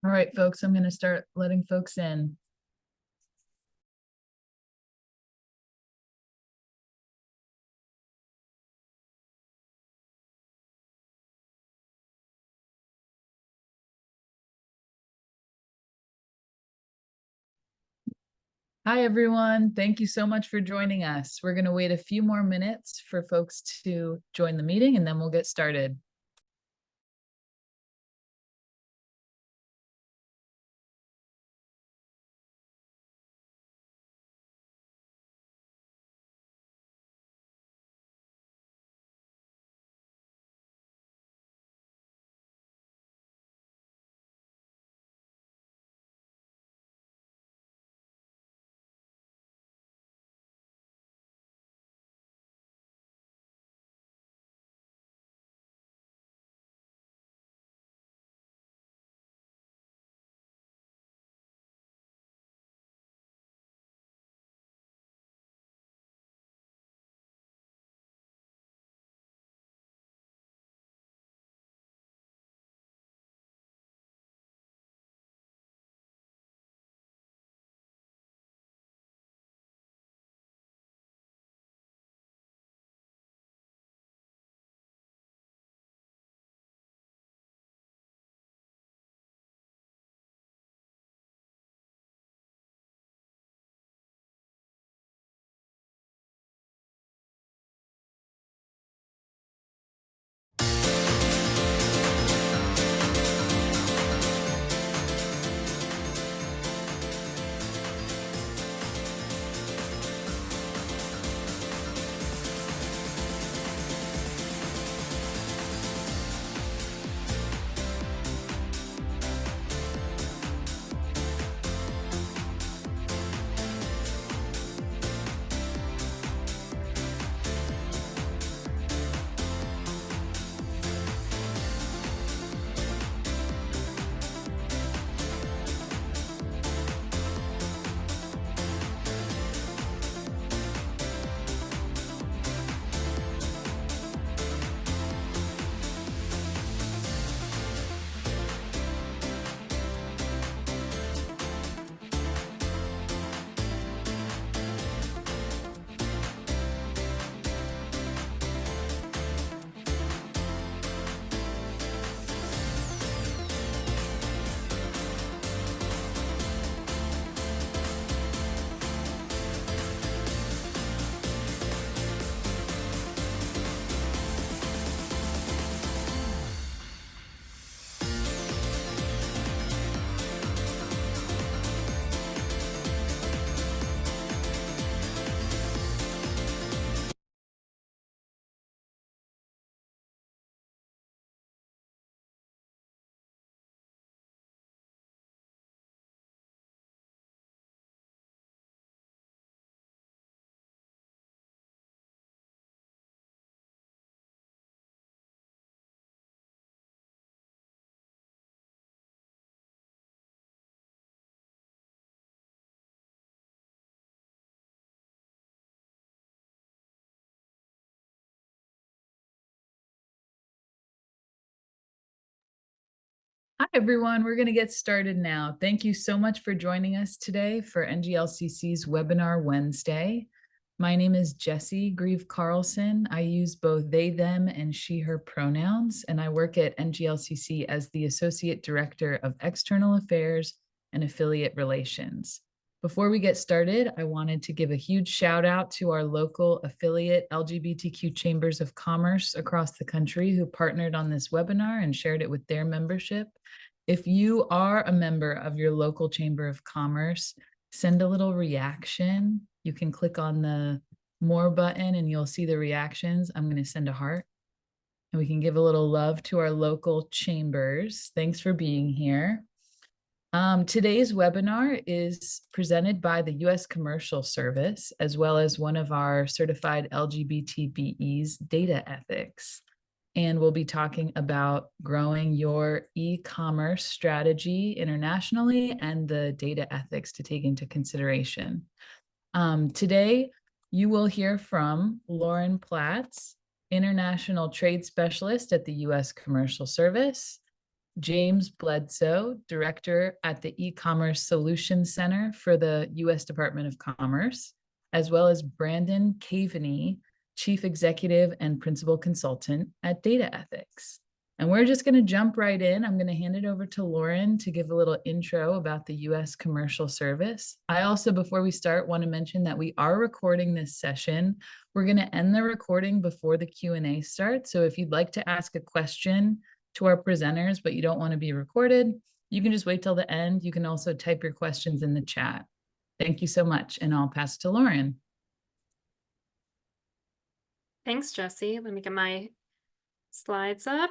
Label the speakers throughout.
Speaker 1: All right, folks, I'm going to start letting folks in. Hi, everyone. Thank you so much for joining us. We're going to wait a few more minutes for folks to join the meeting, and then we'll get started. Hi, everyone. We're going to get started now. Thank you so much for joining us today for NGLCC's Webinar Wednesday. My name is Jessie Grieve Carlson. I use both they, them, and she, her pronouns, and I work at NGLCC as the Associate Director of External Affairs and Affiliate Relations. Before we get started, I wanted to give a huge shout out to our local affiliate LGBTQ chambers of commerce across the country who partnered on this webinar and shared it with their membership. If you are a member of your local chamber of commerce, send a little reaction. You can click on the more button and you'll see the reactions. I'm going to send a heart and we can give a little love to our local chambers. Thanks for being here. Today's webinar is presented by the U.S. Commercial Service, as well as one of our certified LGBTBEs data ethics. And we'll be talking about growing your e-commerce strategy internationally and the data ethics to take into consideration. Today, you will hear from Lauren Platts, International Trade Specialist at the U.S. Commercial Service, James Bledsoe, Director at the E-commerce Solutions Center for the U.S. Department of Commerce, as well as Brandon Caveney, Chief Executive and Principal Consultant at Data Ethics. And we're just going to jump right in. I'm going to hand it over to Lauren to give a little intro about the U.S. Commercial Service. I also, before we start, want to mention that we are recording this session. We're going to end the recording before the Q&A starts. So if you'd like to ask a question to our presenters, but you don't want to be recorded, you can just wait till the end. You can also type your questions in the chat. Thank you so much. And I'll pass to Lauren.
Speaker 2: Thanks, Jessie. Let me get my slides up.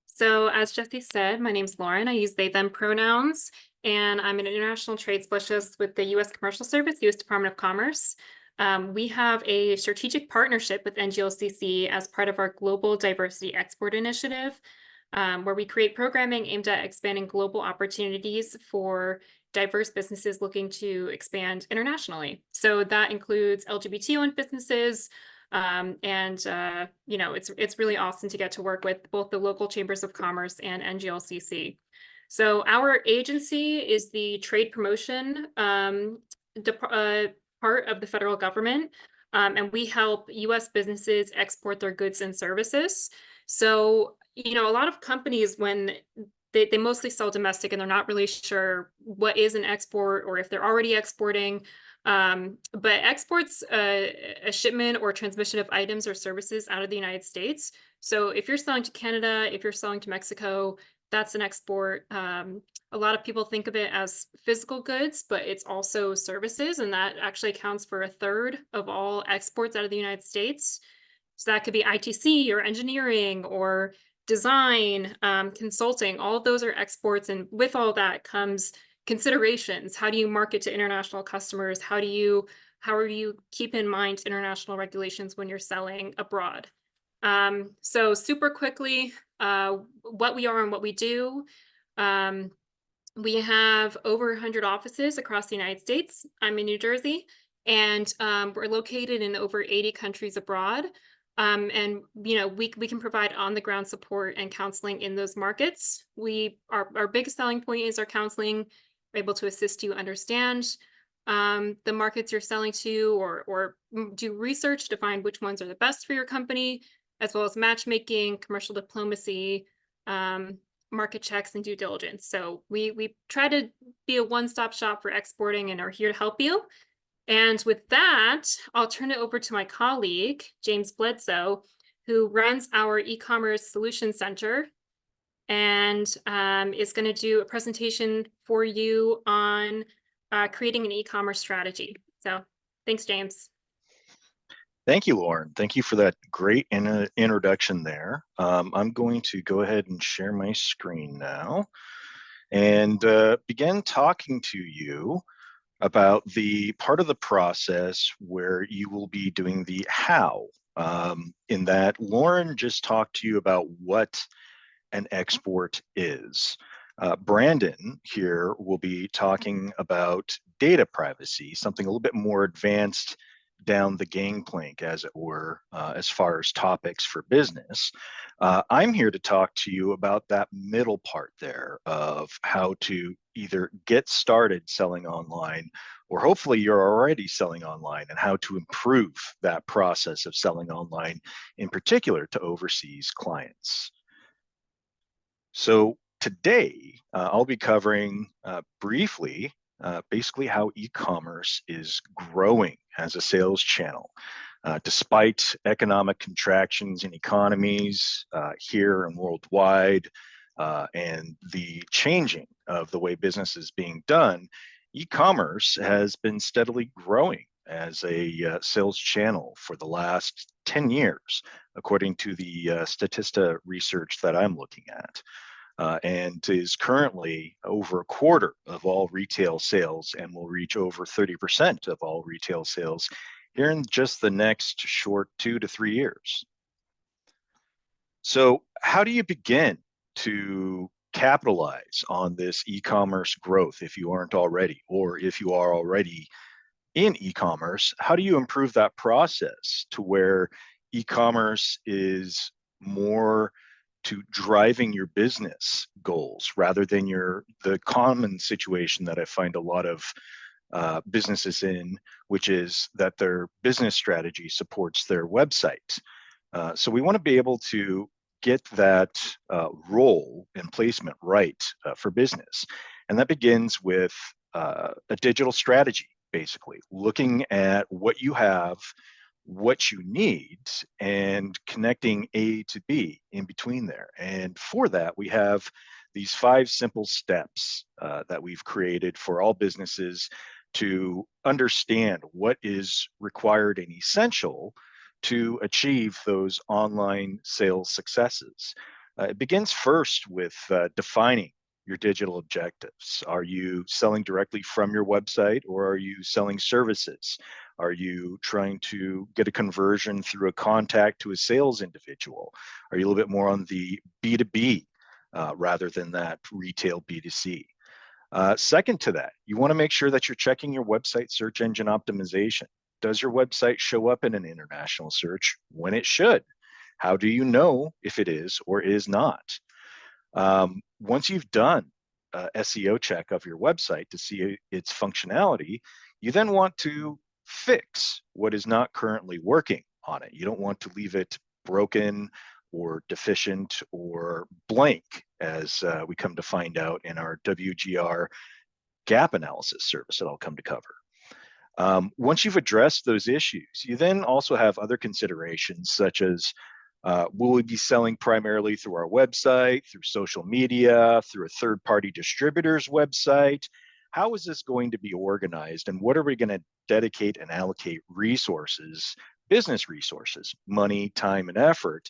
Speaker 2: So as Jessie said, my name's Lauren. I use they, them pronouns, and I'm an international trade specialist with the U.S. Commercial Service, U.S. Department of Commerce. We have a strategic partnership with NGLCC as part of our Global Diversity Export Initiative, where we create programming aimed at expanding global opportunities for diverse businesses looking to expand internationally. So that includes LGBT-owned businesses, it's really awesome to get to work with both the local chambers of commerce and NGLCC. So our agency is the trade promotion part of the federal government, and we help U.S. businesses export their goods and services. So, a lot of companies, when they mostly sell domestic and they're not really sure what is an export or if they're already exporting. But exports a shipment or transmission of items or services out of the United States. So if you're selling to Canada, if you're selling to Mexico, that's an export. A lot of people think of it as physical goods, but it's also services, and that actually accounts for 1/3 of all exports out of the United States. So that could be ITC or engineering or design, consulting. All of those are exports, and with all that comes considerations. How do you market to international customers? How do you keep in mind international regulations when you're selling abroad? So super quickly, what we are and what we do. We have over 100 offices across the United States. I'm in New Jersey, and we're located in over 80 countries abroad. And we can provide on-the-ground support and counseling in those markets. Our biggest selling point is our counseling. We're able to assist you understand the markets you're selling to, or do research to find which ones are the best for your company, as well as matchmaking, commercial diplomacy, market checks, and due diligence. So we try to be a one-stop shop for exporting and are here to help you. And with that, I'll turn it over to my colleague, James Bledsoe, who runs our e-commerce solution center and is going to do a presentation for you on creating an e-commerce strategy. So thanks, James.
Speaker 3: Thank you, Lauren. Thank you for that great introduction there. I'm going to go ahead and share my screen now and begin talking to you about the part of the process where you will be doing the how. In that, Lauren just talked to you about what an export is. Brandon here will be talking about data privacy, something a little bit more advanced down the gangplank, as it were, as far as topics for business. I'm here to talk to you about that middle part there of how to either get started selling online, or hopefully you're already selling online, and how to improve that process of selling online, in particular to overseas clients. So today, I'll be covering briefly basically how e-commerce is growing as a sales channel. Despite economic contractions in economies here and worldwide, and the changing of the way business is being done, e-commerce has been steadily growing as a sales channel for the last 10 years, according to the Statista research that I'm looking at. And is currently over 1/4 of all retail sales, and will reach over 30% of all retail sales here in just the next short 2 to 3 years. So how do you begin to capitalize on this e-commerce growth if you aren't already, or if you are already in e-commerce, how do you improve that process to where e-commerce is more to driving your business goals rather than the common situation that I find a lot of businesses in, which is that their business strategy supports their website. So we want to be able to get that role and placement right for business. And that begins with a digital strategy, basically, looking at what you have, what you need, and connecting A to B in between there. And for that, we have these 5 simple steps that we've created for all businesses to understand what is required and essential to achieve those online sales successes. It begins first with defining your digital objectives. Are you selling directly from your website, or are you selling services? Are you trying to get a conversion through a contact to a sales individual? Are you a little bit more on the B2B rather than that retail B2C? Second to that, you want to make sure that you're checking your website search engine optimization. Does your website show up in an international search when it should? How do you know if it is or is not? Once you've done SEO check of your website to see its functionality, you then want to fix what is not currently working on it. You don't want to leave it broken or deficient or blank, as we come to find out in our WGR gap analysis service that I'll come to cover. Once you've addressed those issues, you then also have other considerations such as will we be selling primarily through our website, through social media, through a third-party distributor's website? How is this going to be organized, and what are we going to dedicate and allocate resources, business resources, money, time, and effort?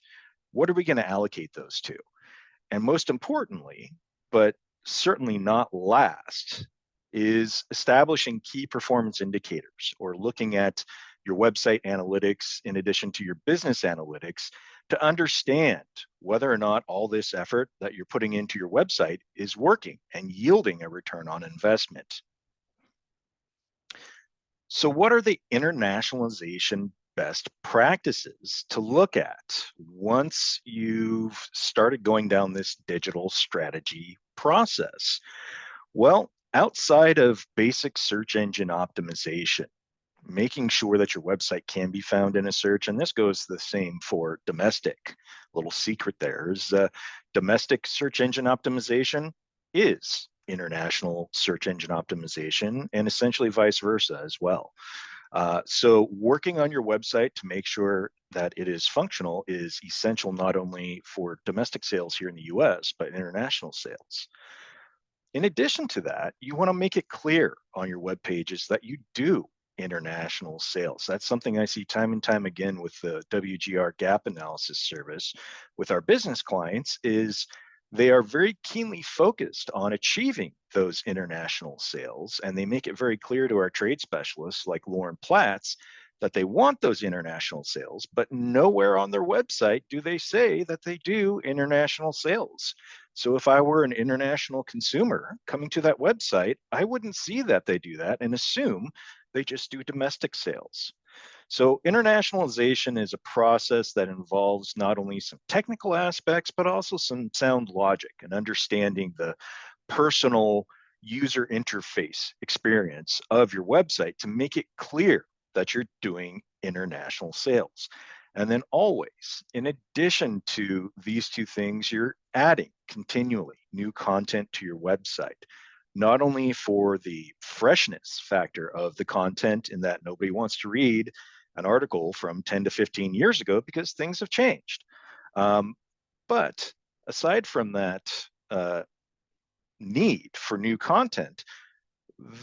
Speaker 3: What are we going to allocate those to? And most importantly, but certainly not last, is establishing key performance indicators, or looking at your website analytics in addition to your business analytics to understand whether or not all this effort that you're putting into your website is working and yielding a return on investment. So what are the internationalization best practices to look at once you've started going down this digital strategy process? Well, outside of basic search engine optimization, making sure that your website can be found in a search, and this goes the same for domestic. Little secret there is domestic search engine optimization is international search engine optimization, and essentially vice versa as well. So working on your website to make sure that it is functional is essential not only for domestic sales here in the US, but international sales. In addition to that, you want to make it clear on your web pages that you do international sales. That's something I see time and time again with the WGR gap analysis service with our business clients is they are very keenly focused on achieving those international sales, and they make it very clear to our trade specialists like Lauren Platts that they want those international sales, but nowhere on their website do they say that they do international sales. So if I were an international consumer coming to that website, I wouldn't see that they do that and assume they just do domestic sales. So internationalization is a process that involves not only some technical aspects, but also some sound logic and understanding the personal user interface experience of your website to make it clear that you're doing international sales. And then always, in addition to these two things, you're adding continually new content to your website, not only for the freshness factor of the content in that nobody wants to read an article from 10 to 15 years ago because things have changed. But aside from that need for new content,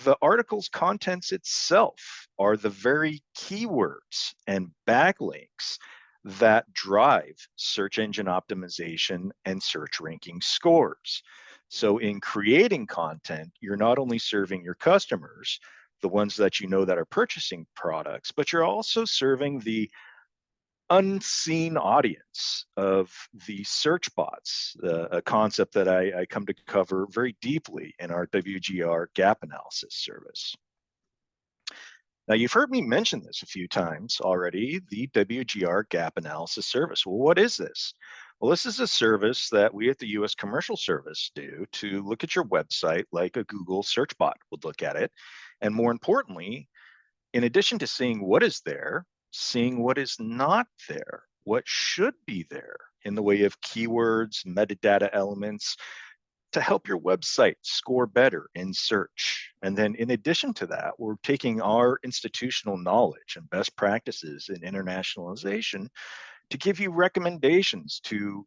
Speaker 3: the article's contents itself are the very keywords and backlinks that drive search engine optimization and search ranking scores. So in creating content, you're not only serving your customers, the ones that you know that are purchasing products, but you're also serving the unseen audience of the search bots, a concept that I come to cover very deeply in our WGR gap analysis service. Now, you've heard me mention this a few times already, the WGR Gap Analysis Service. Well, what is this? Well, this is a service that we at the U.S. Commercial Service do to look at your website like a Google search bot would look at it. And more importantly, in addition to seeing what is there, seeing what is not there, what should be there in the way of keywords, metadata elements, to help your website score better in search. And then in addition to that, we're taking our institutional knowledge and best practices in internationalization to give you recommendations to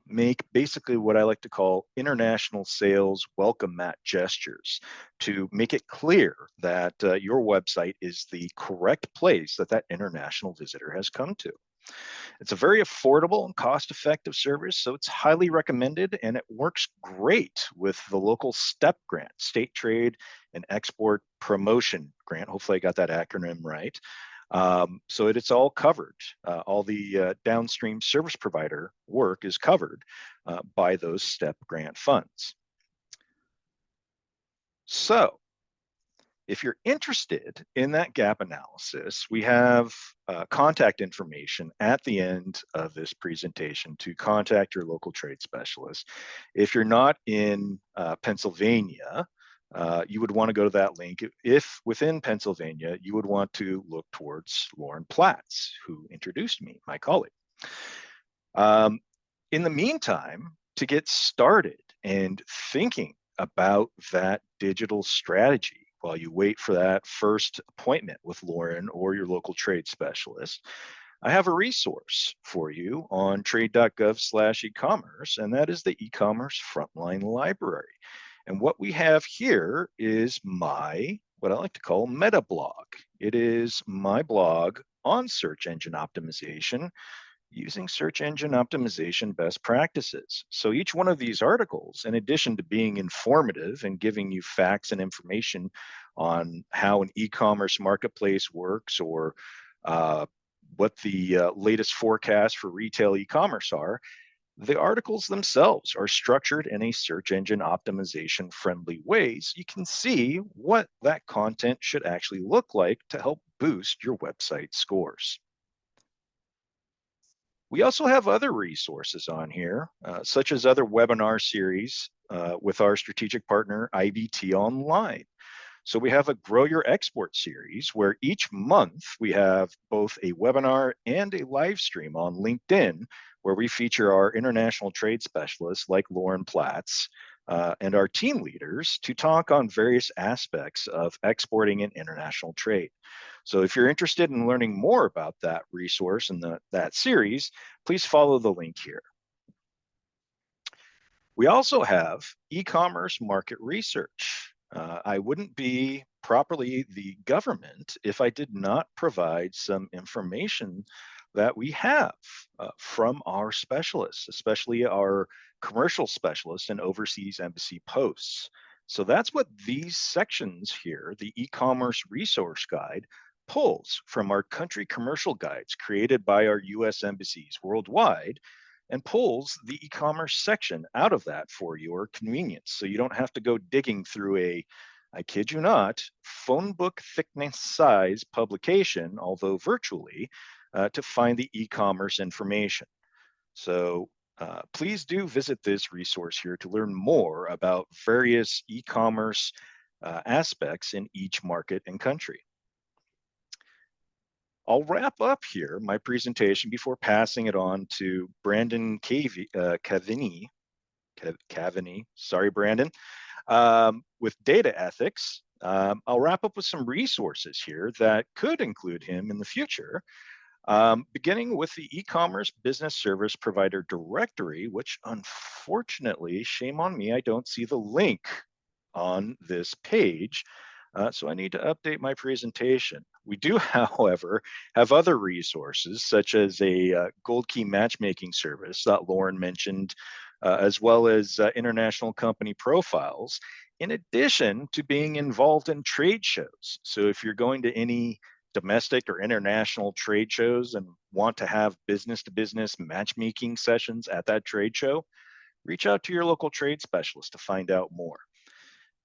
Speaker 3: make basically what I like to call international sales welcome mat gestures to make it clear that your website is the correct place that that international visitor has come to. It's a very affordable and cost-effective service, so it's highly recommended, and it works great with the local STEP grant, State Trade and Export Promotion Grant. Hopefully I got that acronym right. So it's all covered. All the downstream service provider work is covered by those STEP grant funds. So if you're interested in that gap analysis, we have contact information at the end of this presentation to contact your local trade specialist. If you're not in Pennsylvania, you would want to go to that link. If within Pennsylvania, you would want to look towards Lauren Platts, who introduced me, my colleague. In the meantime, to get started and thinking about that digital strategy, while you wait for that first appointment with Lauren or your local trade specialist, I have a resource for you on trade.gov/e-commerce, and that is the e-commerce frontline library. And what we have here is what I like to call meta blog. It is my blog on search engine optimization using search engine optimization best practices. So each one of these articles, in addition to being informative and giving you facts and information on how an e-commerce marketplace works or what the latest forecasts for retail e-commerce are, the articles themselves are structured in a search engine optimization friendly way, so you can see what that content should actually look like to help boost your website scores. We also have other resources on here, such as other webinar series with our strategic partner, IBT Online. So we have a Grow Your Export series where each month we have both a webinar and a live stream on LinkedIn where we feature our international trade specialists like Lauren Platts and our team leaders to talk on various aspects of exporting and international trade. So if you're interested in learning more about that resource and that series, please follow the link here. We also have e-commerce market research. I wouldn't be properly the government if I did not provide some information that we have from our specialists, especially our commercial specialists and overseas embassy posts. So that's what these sections here, the e-commerce resource guide, pulls from our country commercial guides created by our US embassies worldwide and pulls the e-commerce section out of that for your convenience. So you don't have to go digging through I kid you not, phone book thickness size publication, although virtually, to find the e-commerce information. So please do visit this resource here to learn more about various e-commerce aspects in each market and country. I'll wrap up here my presentation before passing it on to Brandon Cavini, sorry, Brandon, with data ethics. I'll wrap up with some resources here that could include him in the future, beginning with the e-commerce business service provider directory, which unfortunately, shame on me, I don't see the link on this page. So I need to update my presentation. We do, however, have other resources such as a gold key matchmaking service that Lauren mentioned, as well as international company profiles, in addition to being involved in trade shows. So if you're going to any domestic or international trade shows and want to have business-to-business matchmaking sessions at that trade show, reach out to your local trade specialist to find out more.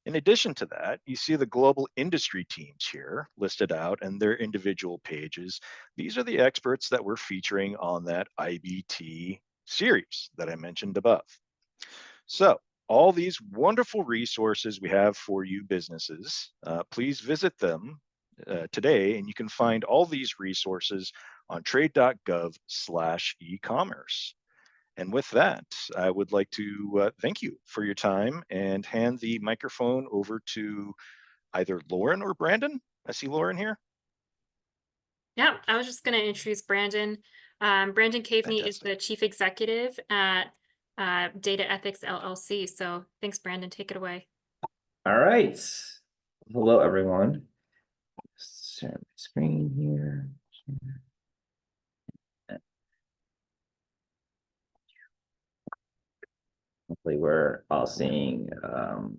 Speaker 3: In addition to that, you see the global industry teams here listed out and their individual pages. These are the experts that we're featuring on that IBT series that I mentioned above. So, all these wonderful resources we have for you businesses, please visit them today, and you can find all these resources on trade.gov/e-commerce. And with that, I would like to thank you for your time and hand the microphone over to either Lauren or Brandon. I see Lauren here.
Speaker 2: Yeah, I was just going to introduce Brandon. Brandon Caveney is
Speaker 3: Fantastic.
Speaker 2: the chief executive at Data Ethics LLC. So thanks, Brandon. Take it away.
Speaker 4: All right. Hello, everyone. Share my screen here. Hopefully we're all seeing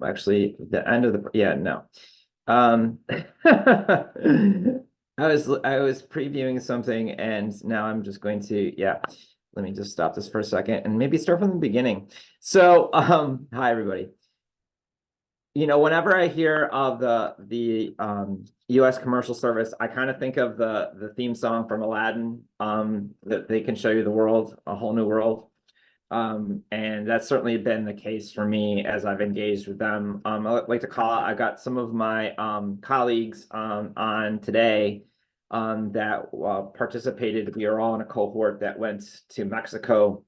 Speaker 4: actually the end of the I was previewing something and now I'm just going to let me just stop this for a second and maybe start from the beginning. So hi everybody. Whenever I hear of the U.S. commercial service, I kind of think of the theme song from Aladdin, that they can show you the world, a whole new world. And that's certainly been the case for me as I've engaged with them. I'd like to call out, I got some of my colleagues on today that participated. We are all in a cohort that went to Mexico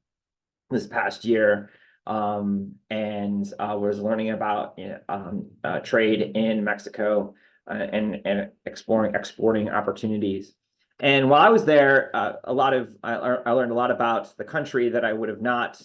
Speaker 4: this past year and was learning about trade in Mexico and exploring exporting opportunities. And while I was there, I learned a lot about the country that I would have not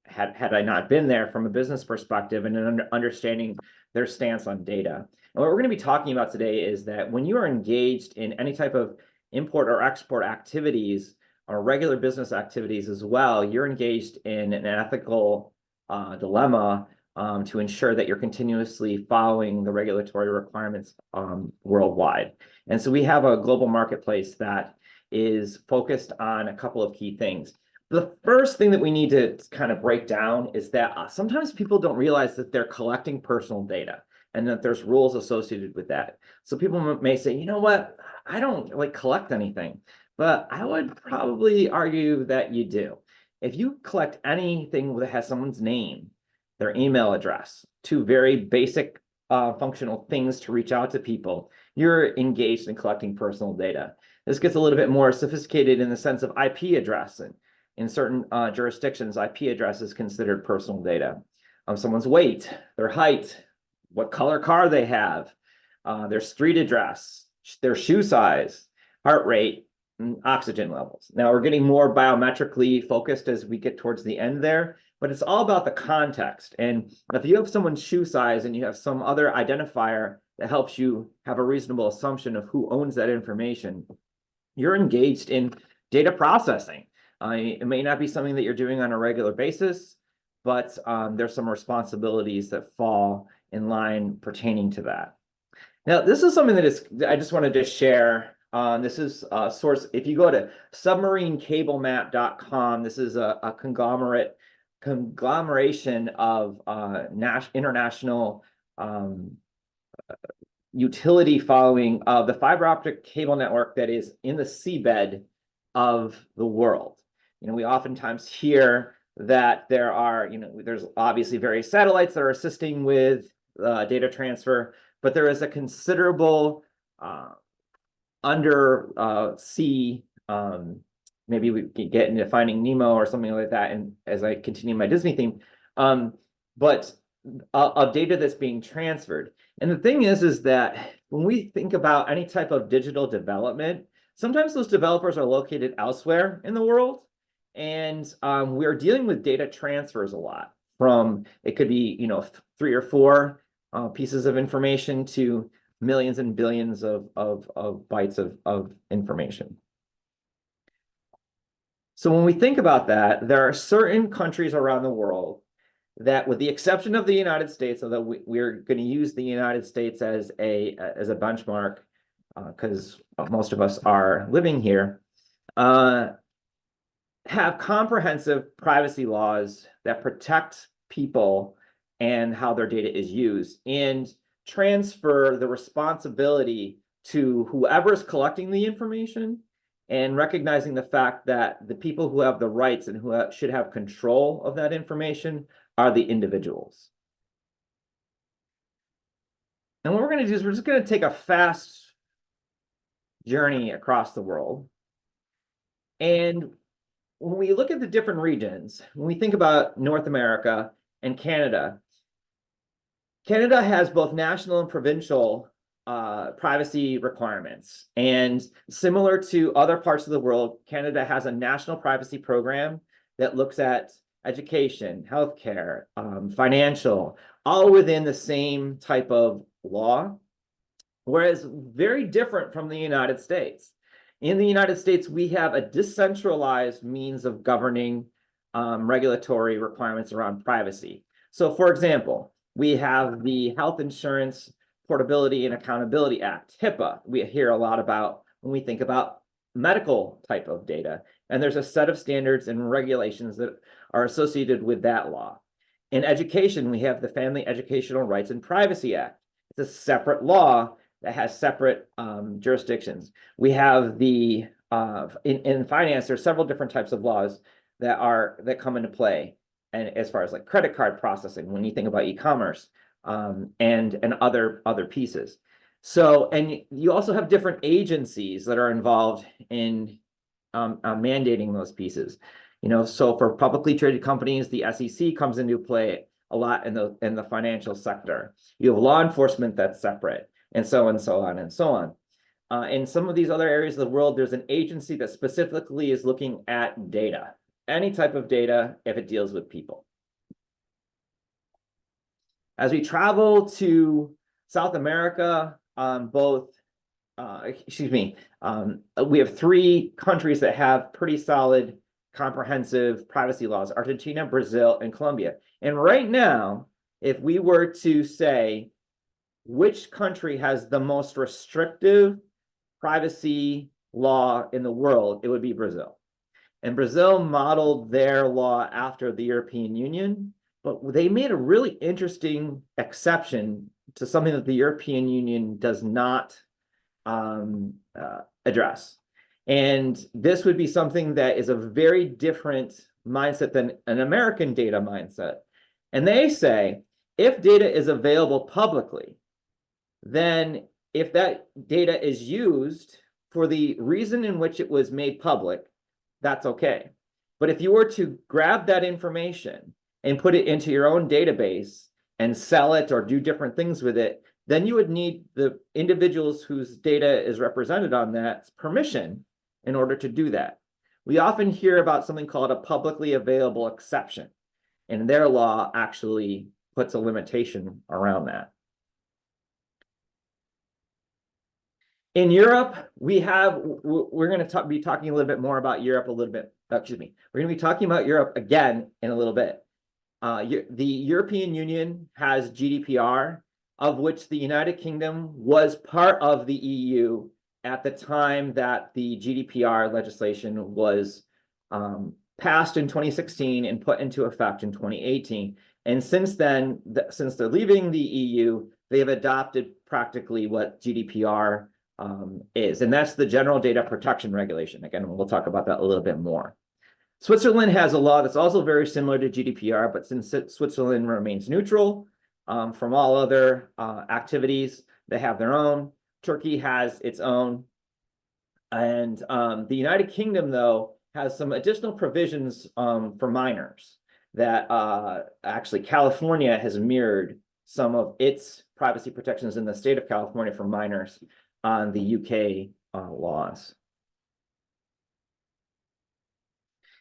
Speaker 4: had I not been there from a business perspective and understanding their stance on data. And what we're going to be talking about today is that when you are engaged in any type of import or export activities or regular business activities as well, you're engaged in an ethical dilemma to ensure that you're continuously following the regulatory requirements worldwide. And so we have a global marketplace that is focused on a couple of key things. The first thing that we need to kind of break down is that sometimes people don't realize that they're collecting personal data and that there's rules associated with that. So people may say, you know what, I don't like collect anything, but I would probably argue that you do. If you collect anything that has someone's name, their email address, two very basic functional things to reach out to people, you're engaged in collecting personal data. This gets a little bit more sophisticated in the sense of IP address. And in certain jurisdictions, IP address is considered personal data. Someone's weight, their height, what color car they have, their street address, their shoe size, heart rate, and oxygen levels. Now we're getting more biometrically focused as we get towards the end there, but it's all about the context. And if you have someone's shoe size and you have some other identifier that helps you have a reasonable assumption of who owns that information, you're engaged in data processing. It may not be something that you're doing on a regular basis, but there's some responsibilities that fall in line pertaining to that. Now, this is something that I just wanted to share. This is a source. If you go to submarinecablemap.com, this is a conglomeration of international utility following of the fiber optic cable network that is in the seabed of the world. We oftentimes hear that there's obviously various satellites that are assisting with data transfer, but there is a considerable undersea, maybe we can get into Finding Nemo or something like that, and as I continue my Disney theme, but of data that's being transferred. And the thing is that when we think about any type of digital development, sometimes those developers are located elsewhere in the world, and we're dealing with data transfers a lot. It could be 3 or 4 pieces of information to millions and billions of bytes of information. So when we think about that, there are certain countries around the world that, with the exception of the United States, although we're going to use the United States as a benchmark because most of us are living here, have comprehensive privacy laws that protect people and how their data is used, and transfer the responsibility to whoever's collecting the information, and recognizing the fact that the people who have the rights and who should have control of that information are the individuals. And what we're going to do is we're just going to take a fast journey across the world. And when we look at the different regions, when we think about North America and Canada, Canada has both national and provincial privacy requirements. And similar to other parts of the world, Canada has a national privacy program that looks at education, healthcare, financial, all within the same type of law, whereas very different from the United States. In the United States, we have a decentralized means of governing regulatory requirements around privacy. So for example, we have the Health Insurance Portability and Accountability Act, HIPAA, we hear a lot about when we think about medical type of data. And there's a set of standards and regulations that are associated with that law. In education, we have the Family Educational Rights and Privacy Act. It's a separate law that has separate jurisdictions. We have the, in finance, there's several different types of laws that come into play. And as far as like credit card processing, when you think about e-commerce, and other pieces. So, and you also have different agencies that are involved in mandating those pieces. You know, so for publicly traded companies, the SEC comes into play a lot in the financial sector. You have law enforcement that's separate, and so on and so on and so on. In some of these other areas of the world, there's an agency that specifically is looking at data, any type of data if it deals with people. As we travel to South America, we have 3 countries that have pretty solid, comprehensive privacy laws: Argentina, Brazil, and Colombia. And right now, if we were to say which country has the most restrictive privacy law in the world, it would be Brazil. And Brazil modeled their law after the European Union, but they made a really interesting exception to something that the European Union does not address. And this would be something that is a very different mindset than an American data mindset. And they say, if data is available publicly, then if that data is used for the reason in which it was made public, that's okay. But if you were to grab that information and put it into your own database and sell it or do different things with it, then you would need the individuals whose data is represented on that permission in order to do that. We often hear about something called a publicly available exception, and their law actually puts a limitation around that. In Europe, we're going to be talking a little bit more about Europe a little bit. Excuse me. We're going to be talking about Europe again in a little bit. The European Union has GDPR, of which the United Kingdom was part of the EU at the time that the GDPR legislation was passed in 2016 and put into effect in 2018. And since then, since they're leaving the EU, they have adopted practically what GDPR is, and that's the General Data Protection Regulation. Again, we'll talk about that a little bit more. Switzerland has a law that's also very similar to GDPR, but since Switzerland remains neutral from all other activities, they have their own. Turkey has its own. And the United Kingdom, though, has some additional provisions for minors that actually California has mirrored some of its privacy protections in the state of California for minors on the UK laws.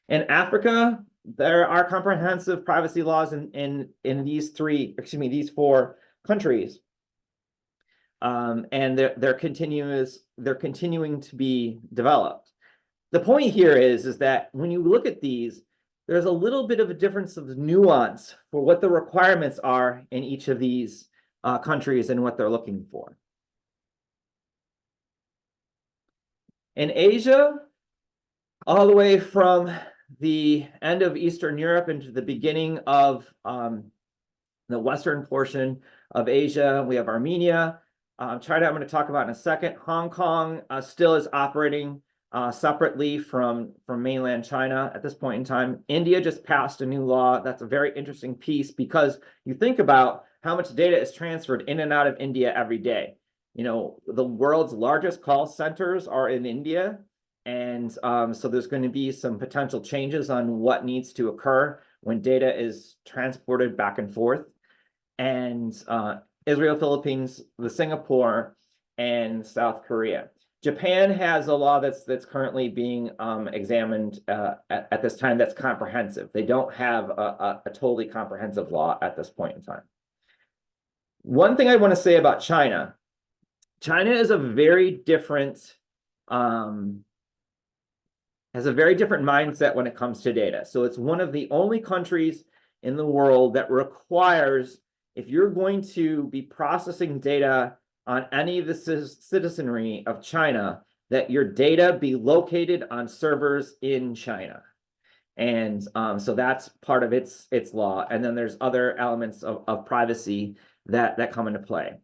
Speaker 4: In Africa, there are comprehensive privacy laws in these 4 countries, and they're continuing to be developed. The point here is that when you look at these, there's a little bit of a difference of nuance for what the requirements are in each of these countries and what they're looking for. In Asia, all the way from the end of Eastern Europe into the beginning of the western portion of Asia. We have Armenia. China, I'm going to talk about in a second. Hong Kong still is operating separately from mainland China at this point in time. India just passed a new law. That's a very interesting piece because you think about how much data is transferred in and out of India every day. You know, the world's largest call centers are in India. And so there's going to be some potential changes on what needs to occur when data is transported back and forth. And Israel, Philippines, the Singapore, and South Korea. Japan has a law that's currently being examined at this time that's comprehensive. They don't have a totally comprehensive law at this point in time. One thing I want to say about China, China is a very different, has a very different mindset when it comes to data. So it's one of the only countries in the world that requires, if you're going to be processing data on any of the citizenry of China, that your data be located on servers in China. And so that's part of its law. And then there's other elements of privacy that come into play.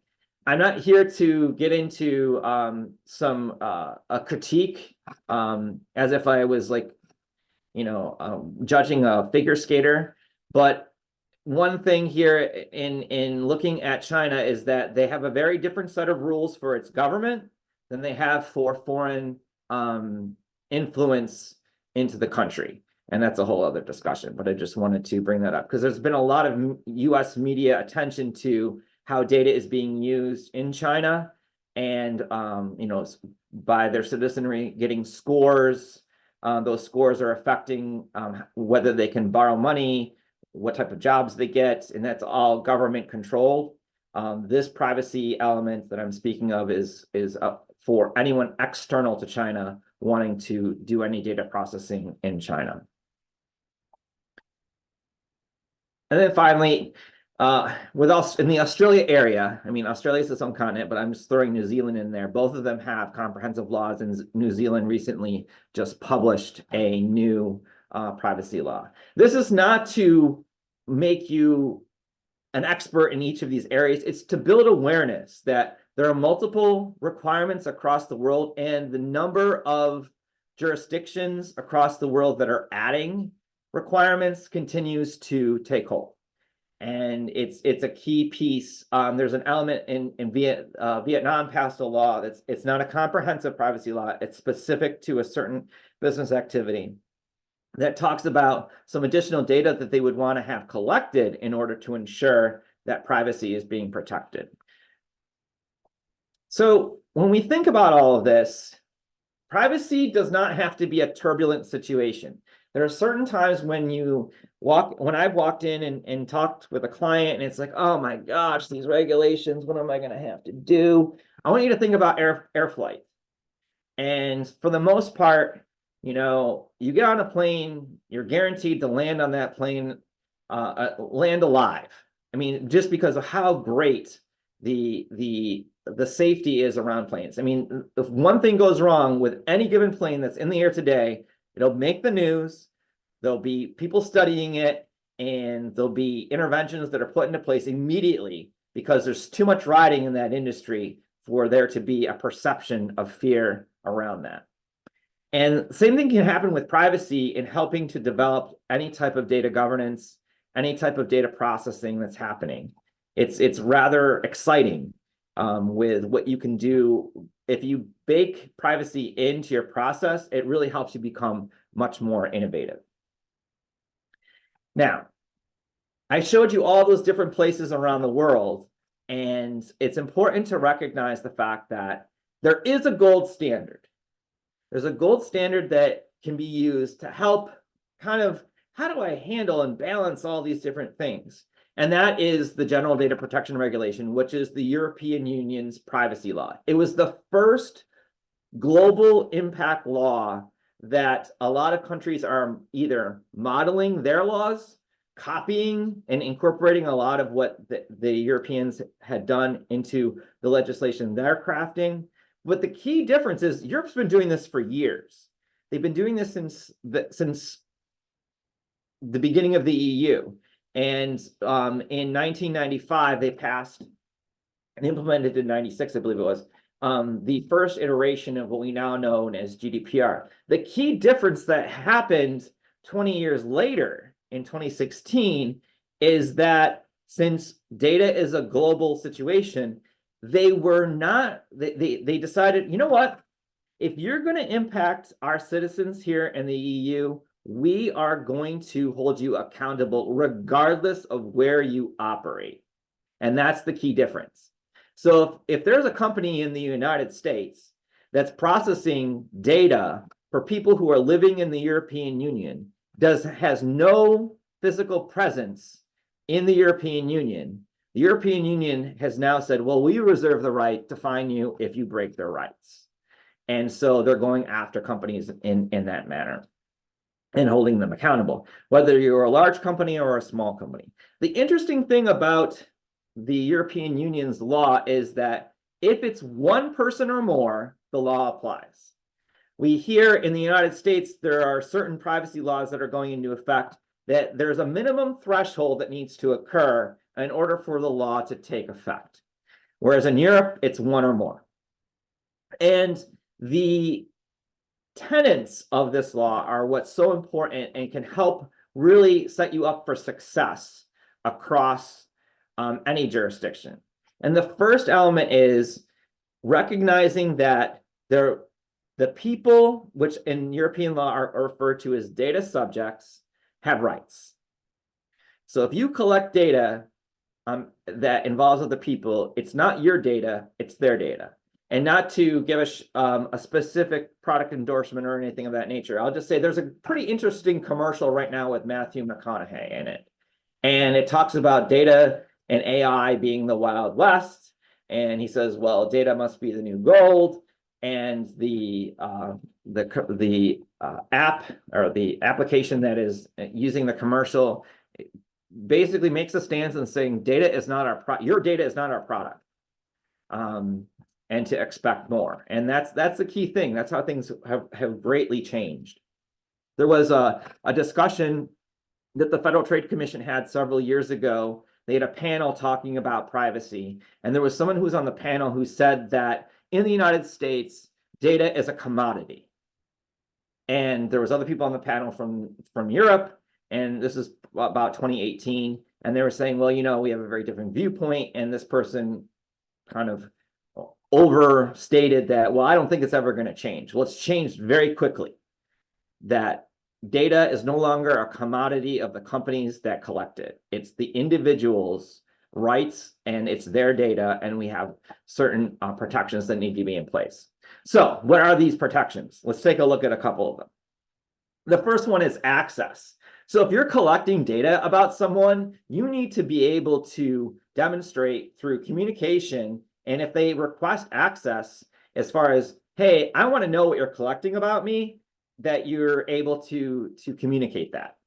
Speaker 4: I'm not here to get into a critique as if I was like, you know, judging a figure skater. But one thing here in looking at China is that they have a very different set of rules for its government than they have for foreign influence into the country. And that's a whole other discussion, but I just wanted to bring that up because there's been a lot of US media attention to how data is being used in China and, you know, by their citizenry getting scores. Those scores are affecting whether they can borrow money, what type of jobs they get, and that's all government controlled. This privacy element that I'm speaking of is for anyone external to China wanting to do any data processing in China. And then finally, in the Australia area, I mean, Australia is its own continent, but I'm just throwing New Zealand in there. Both of them have comprehensive laws, and New Zealand recently just published a new privacy law. This is not to make you an expert in each of these areas. It's to build awareness that there are multiple requirements across the world, and the number of jurisdictions across the world that are adding requirements continues to take hold. And it's a key piece. There's an element in Vietnam passed a law it's not a comprehensive privacy law. It's specific to a certain business activity that talks about some additional data that they would want to have collected in order to ensure that privacy is being protected. So when we think about all of this, privacy does not have to be a turbulent situation. There are certain times when I've walked in and talked with a client and it's like, oh my gosh, these regulations, what am I going to have to do? I want you to think about air flight. And for the most part, you know, you get on a plane, you're guaranteed to land on that plane, land alive. I mean, just because of how great the safety is around planes. I mean, if one thing goes wrong with any given plane that's in the air today, it'll make the news, there'll be people studying it, and there'll be interventions that are put into place immediately because there's too much riding in that industry for there to be a perception of fear around that. And same thing can happen with privacy in helping to develop any type of data governance, any type of data processing that's happening. It's rather exciting with what you can do. If you bake privacy into your process, it really helps you become much more innovative. Now, I showed you all those different places around the world, and it's important to recognize the fact that there is a gold standard. There's a gold standard that can be used to help kind of, how do I handle and balance all these different things? And that is the General Data Protection Regulation, which is the European Union's privacy law. It was the first global impact law that a lot of countries are either modeling their laws, copying and incorporating a lot of what the Europeans had done into the legislation they're crafting. But the key difference is Europe's been doing this for years. They've been doing this since the beginning of the EU. And in 1995, they passed and implemented in 96, I believe it was, the first iteration of what we now know as GDPR. The key difference that happened 20 years later in 2016 is that since data is a global situation, they decided, you know what? If you're going to impact our citizens here in the EU, we are going to hold you accountable regardless of where you operate. And that's the key difference. So if there's a company in the United States that's processing data for people who are living in the European Union, has no physical presence in the European Union, the European Union has now said, well, we reserve the right to fine you if you break their rights. And so they're going after companies in that manner and holding them accountable, whether you're a large company or a small company. The interesting thing about the European Union's law is that if it's one person or more, the law applies. We hear in the United States, there are certain privacy laws that are going into effect that there's a minimum threshold that needs to occur in order for the law to take effect. Whereas in Europe, it's one or more. And the tenets of this law are what's so important and can help really set you up for success across any jurisdiction. And the first element is recognizing that the people, which in European law are referred to as data subjects, have rights. So if you collect data that involves other people, it's not your data, it's their data. And not to give a specific product endorsement or anything of that nature, I'll just say there's a pretty interesting commercial right now with Matthew McConaughey in it. And it talks about data and AI being the Wild West. And he says, well, data must be the new gold. And the app or the application that is using the commercial basically makes a stance and saying data is not your data is not our product. And to expect more. And that's the key thing. That's how things have greatly changed. There was a discussion that the Federal Trade Commission had several years ago. They had a panel talking about privacy. And there was someone who was on the panel who said that in the United States, data is a commodity. And there was other people on the panel from Europe. And this is about 2018. And they were saying, well, you know, we have a very different viewpoint. And this person kind of overstated that, well, I don't think it's ever going to change. Well, it's changed very quickly. That data is no longer a commodity of the companies that collect it. It's the individual's rights and it's their data, and we have certain protections that need to be in place. So what are these protections? Let's take a look at a couple of them. The first one is access. So if you're collecting data about someone, you need to be able to demonstrate through communication. And if they request access as far as, hey, I want to know what you're collecting about me, that you're able to communicate that.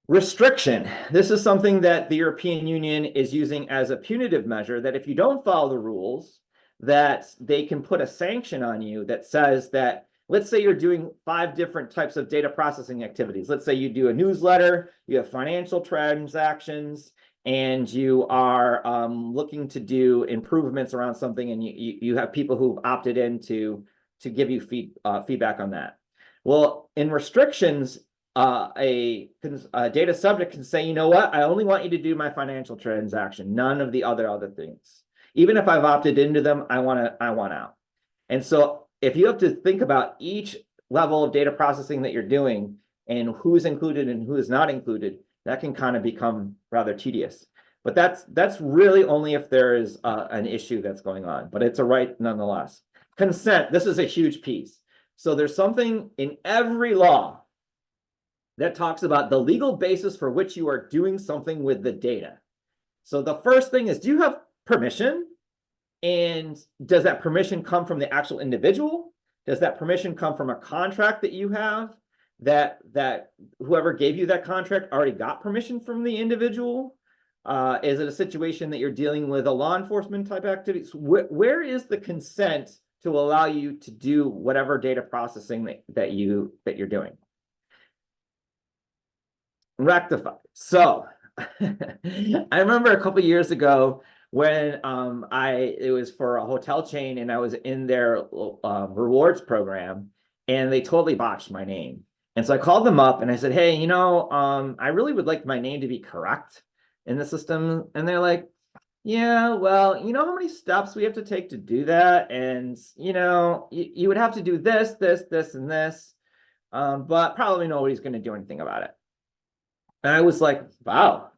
Speaker 4: Restriction. This is something that the European Union is using as a punitive measure, that if you don't follow the rules, that they can put a sanction on you that says that, let's say you're doing 5 different types of data processing activities. Let's say you do a newsletter, you have financial transactions, and you are looking to do improvements around something, and you have people who've opted in to give you feedback on that. Well, in restrictions, a data subject can say, you know what, I only want you to do my financial transaction, none of the other things. Even if I've opted into them, I want out. And so if you have to think about each level of data processing that you're doing and who's included and who is not included, that can kind of become rather tedious. But that's really only if there is an issue that's going on, but it's a right nonetheless. Consent, this is a huge piece. So there's something in every law that talks about the legal basis for which you are doing something with the data. So the first thing is, do you have permission? And does that permission come from the actual individual? Does that permission come from a contract that you have that whoever gave you that contract already got permission from the individual? Is it a situation that you're dealing with a law enforcement type activities? Where is the consent to allow you to do whatever data processing that you're doing? rectified. So I remember a couple years ago when it was for a hotel chain and I was in their rewards program and they totally botched my name. And so I called them up and I said, hey, I really would like my name to be correct in the system. And they're like, yeah, well, you know how many steps we have to take to do that? And, you would have to do this, this, this, and this, but probably nobody's going to do anything about it. And I was like, wow,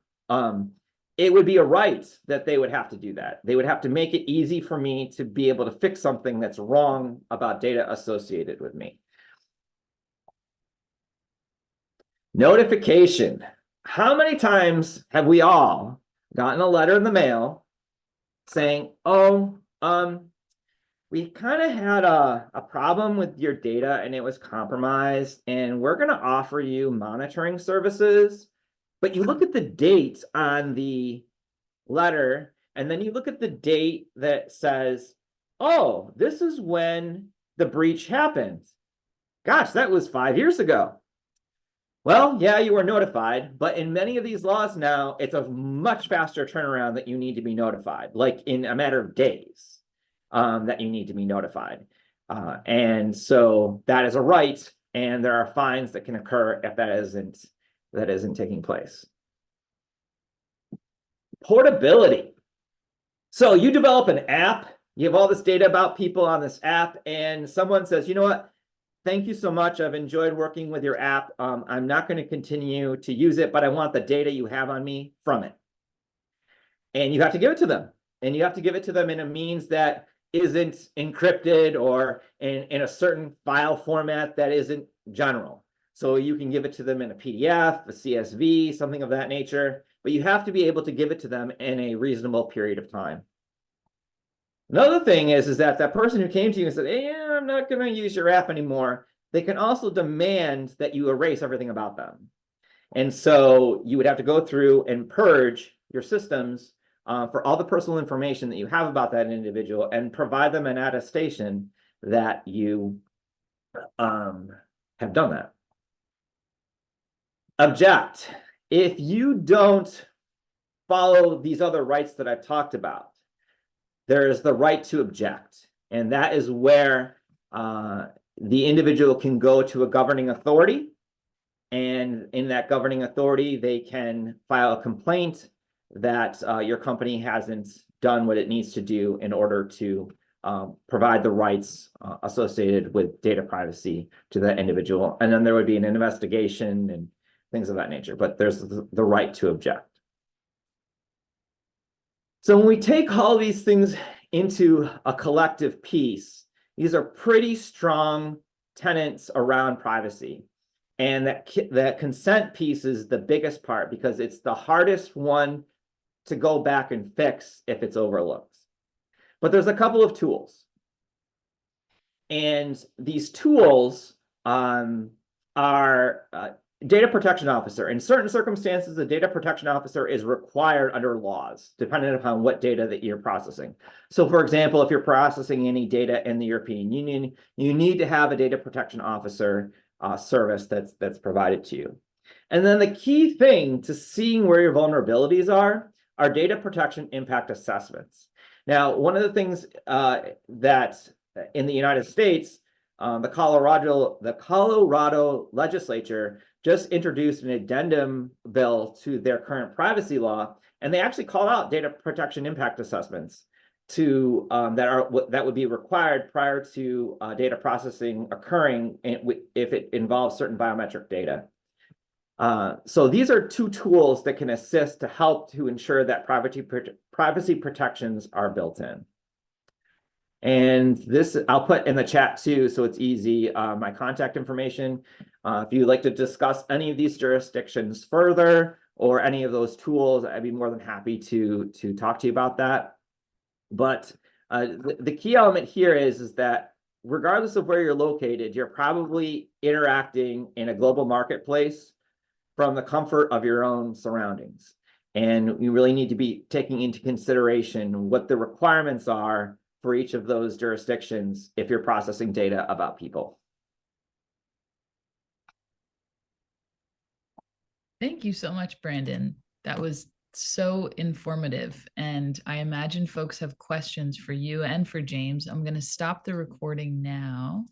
Speaker 4: it would be a right that they would have to do that. They would have to make it easy for me to be able to fix something that's wrong about data associated with me. Notification. How many times have we all gotten a letter in the mail saying, oh, we kind of had a problem with your data and it was compromised and we're going to offer you monitoring services, but you look at the date on the letter and then you look at the date that says, oh, this is when the breach happened. Gosh, that was 5 years ago. Well, yeah, you were notified, but in many of these laws now, it's a much faster turnaround that you need to be notified, like in a matter of days, that you need to be notified. And so that is a right, and there are fines that can occur if that isn't taking place. Portability. So you develop an app, you have all this data about people on this app, and someone says, you know what? Thank you so much. I've enjoyed working with your app. I'm not going to continue to use it, but I want the data you have on me from it. And you have to give it to them. And you have to give it to them in a means that isn't encrypted or in a certain file format that isn't general. So you can give it to them in a PDF, a CSV, something of that nature, but you have to be able to give it to them in a reasonable period of time. Another thing is that that person who came to you and said, hey, yeah, I'm not going to use your app anymore, they can also demand that you erase everything about them. And so you would have to go through and purge your systems for all the personal information that you have about that individual and provide them an attestation that you have done that. Object. If you don't follow these other rights that I've talked about, there is the right to object. And that is where the individual can go to a governing authority. And in that governing authority, they can file a complaint that your company hasn't done what it needs to do in order to provide the rights associated with data privacy to that individual. And then there would be an investigation and things of that nature. But there's the right to object. So when we take all these things into a collective piece, these are pretty strong tenets around privacy. And that consent piece is the biggest part because it's the hardest one to go back and fix if it's overlooked. But there's a couple of tools. And these tools are data protection officer. In certain circumstances, the data protection officer is required under laws, depending upon what data that you're processing. So for example, if you're processing any data in the European Union, you need to have a data protection officer service that's provided to you. And then the key thing to seeing where your vulnerabilities are data protection impact assessments. Now, one of the things that in the United States, the Colorado legislature just introduced an addendum bill to their current privacy law, and they actually call out data protection impact assessments to that would be required prior to data processing occurring if it involves certain biometric data. So these are two tools that can assist to help to ensure that privacy protections are built in. And this I'll put in the chat too, so it's easy, my contact information. If you'd like to discuss any of these jurisdictions further or any of those tools, I'd be more than happy to talk to you about that. But the key element here is that regardless of where you're located, you're probably interacting in a global marketplace from the comfort of your own surroundings. And you really need to be taking into consideration what the requirements are for each of those jurisdictions if you're processing data about people.
Speaker 1: Thank you so much, Brandon. That was so informative. And I imagine folks have questions for you and for James. I'm going to stop the recording now.